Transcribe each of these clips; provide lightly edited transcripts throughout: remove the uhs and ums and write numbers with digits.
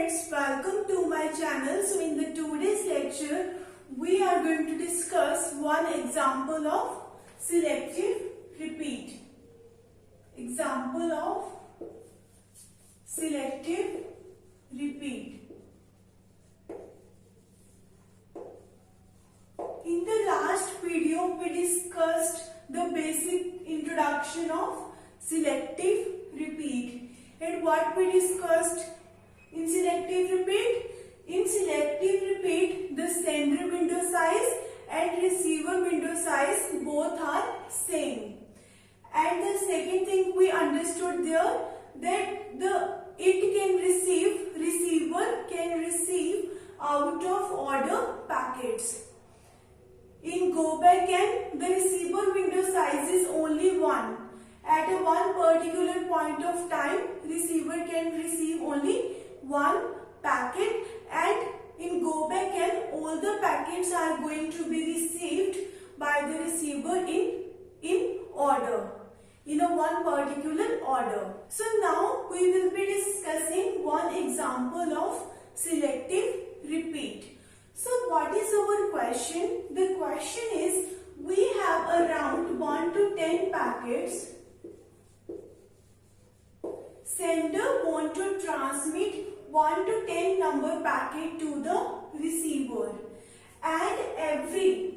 friends, welcome to my channel. So in the today's lecture, we are going to discuss one example of selective repeat. Example of selective repeat. In the last video, we discussed the basic introduction of selective repeat. And what we discussed in selective repeat? In selective repeat, the sender window size and receiver window size both are same. And the second thing we understood there, that receiver can receive out of order packets. In go back N, the receiver window size is only 1. At a one particular point of time, receiver can receive only one packet, and in go back N, all the packets are going to be received by the receiver in order, in a one particular order. So now we will be discussing one example of selective repeat. So what is our question? The question is, we have around 1 to 10 packets. Sender want to transmit 1 to 10 number packet to the receiver, and every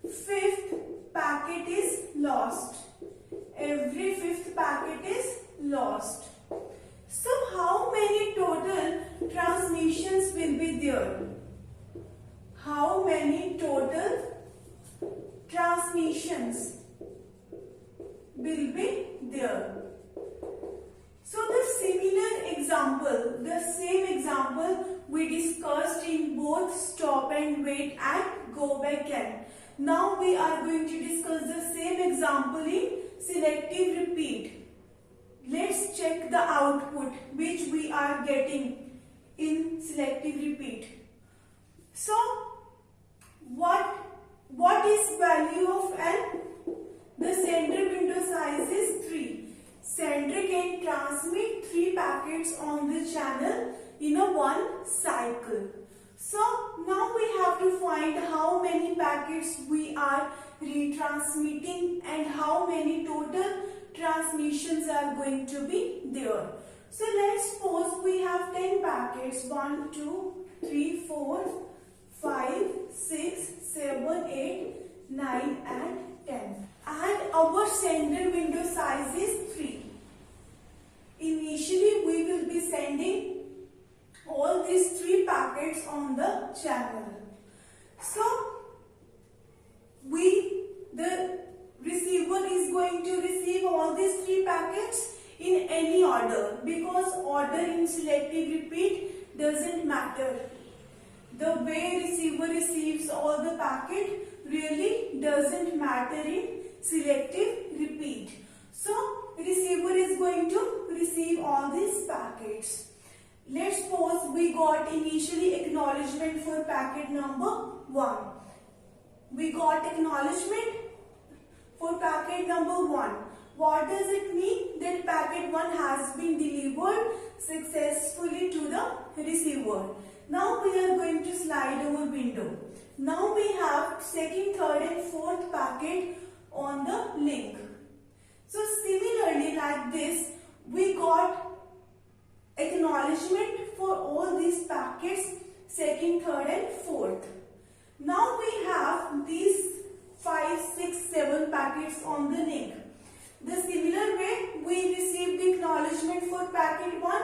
fifth packet is lost. Every fifth packet is lost. So how many total transmissions will be there? How many total transmissions will be there? So the similar example, the same example we discussed in both stop and wait and go back N. Now we are going to discuss the same example in selective repeat. Let's check the output which we are getting in selective repeat. So what is value of N? The sender window size is 3. Sender can transmit 3 packets on the channel in a one cycle. So now we have to find how many packets we are retransmitting and how many total transmissions are going to be there. So let's suppose we have 10 packets, 1, 2, 3, 4, 5, 6, 7, 8, 9 and 10. And our sender window size is 3. Initially we will be sending all these 3 packets on the channel. So the receiver is going to receive all these 3 packets in any order, because order in selective repeat doesn't matter. The way receiver receives all the packet really doesn't matter in selective repeat. So receiver is going to receive all these packets. Let's suppose we got initially acknowledgement for packet number 1. We got acknowledgement for packet number 1. What does it mean? That packet 1 has been delivered successfully to the receiver. Now we are going to slide our window. Now we have second, third and fourth packet on the link. So similarly, like this, we got acknowledgement for all these packets, second, third and fourth. Now we have these 5, 6, 7 packets on the link. The similar way we received acknowledgement for packet 1,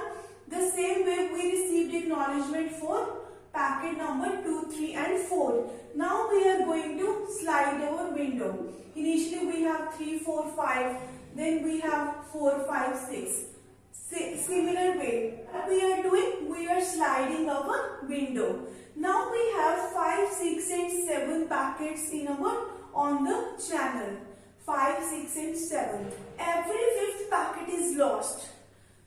the same way we received acknowledgement for packet number 2, 3 and 4. Now we are going to slide our window. Initially we have 3, 4, 5. Then we have 4, 5, 6. Similar way, what we are doing? We are sliding our window. Now we have 5, 6 and 7 packets in our on the channel. 5, 6 and 7. Every fifth packet is lost.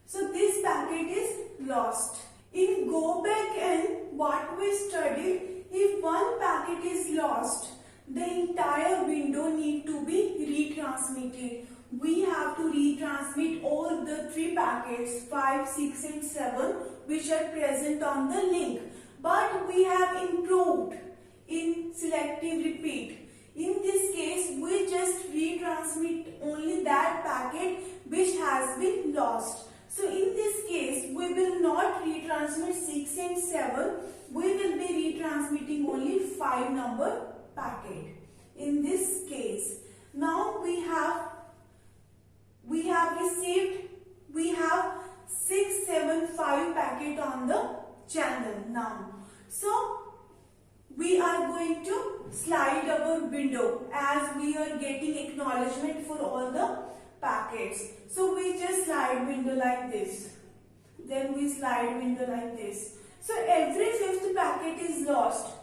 So this packet is lost. In go back N, what we studied, if one packet is lost, the entire window need to be retransmitted. we have to retransmit all the 3 packets 5, 6 and 7 which are present on the link. But we have improved in selective repeat. In this case, we just retransmit only that packet which has been lost. So in this case, we will not retransmit 6 and 7. We will be retransmitting only 5 number packet. In this case, now we have 675 packet on the channel now. So we are going to slide our window as we are getting acknowledgement for all the packets. So we just slide window like this. Then we slide window like this. So every 5th packet is lost.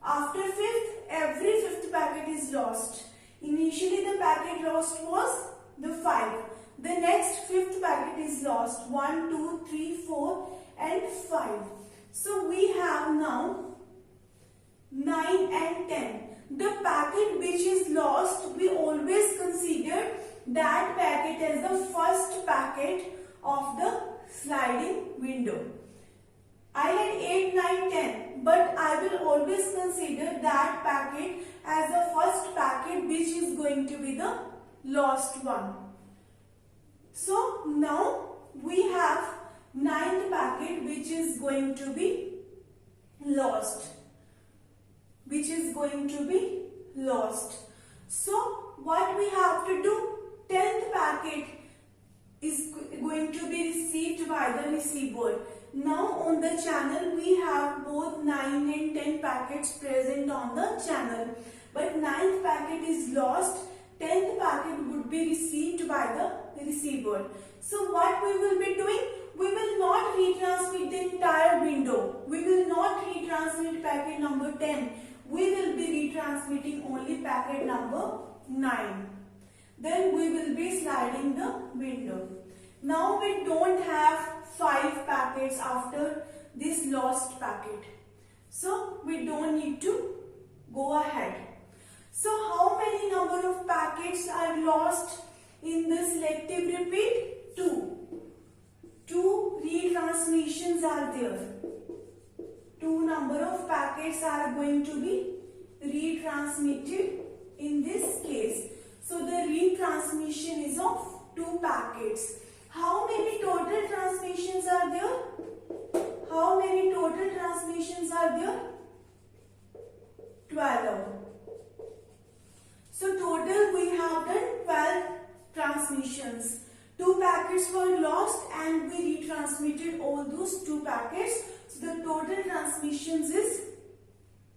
After 5th, every 5th packet is lost. Initially the packet lost was the 5. The next 5th packet is lost. 1, 2, 3, 4 and 5. So we have now 9 and 10. The packet which is lost, we always consider that packet as the first packet of the sliding window. I had 8, 9, 10, but I will always consider that packet as the first packet which is going to be the lost one. So now we have 9th packet which is going to be lost. So what we have to do? 10th packet is going to be received by the receiver. Now on the channel we have both 9 and 10 packets present on the channel. But 9th packet is lost. 10th packet would be received by the receiver. So what we will be doing? We will not retransmit the entire window. We will not retransmit packet number 10. We will be retransmitting only packet number 9. Then we will be sliding the window. Now we don't have 5 packets after this lost packet. So we don't need to go ahead. So how many number of packets are lost in the selective repeat? 2. 2 retransmissions are there. 2 number of packets are going to be retransmitted in this case. So the retransmission is of 2 packets. How many total transmissions are there? How many total transmissions are there? 12. So total we have done 12 transmissions. 2 packets were lost and we retransmitted all those 2 packets. So the total transmissions is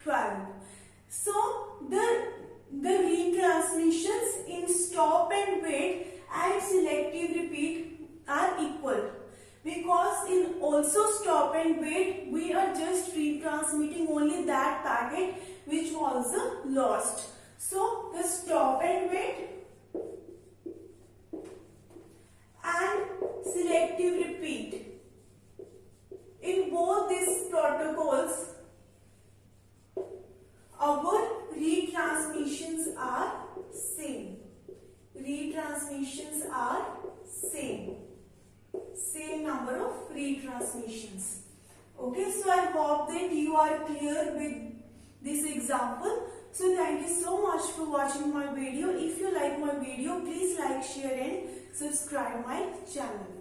12. So the retransmissions in stop and wait and selective repeat are equal. Because in also stop and wait we are just retransmitting only that packet which was lost. So the stop and wait and selective repeat, in both these protocols our retransmissions are same. Retransmissions are same. Same number of retransmissions. Okay, so I hope that you are clear with this example. So thank you so much for watching my video. If you like my video, please like, share and subscribe my channel.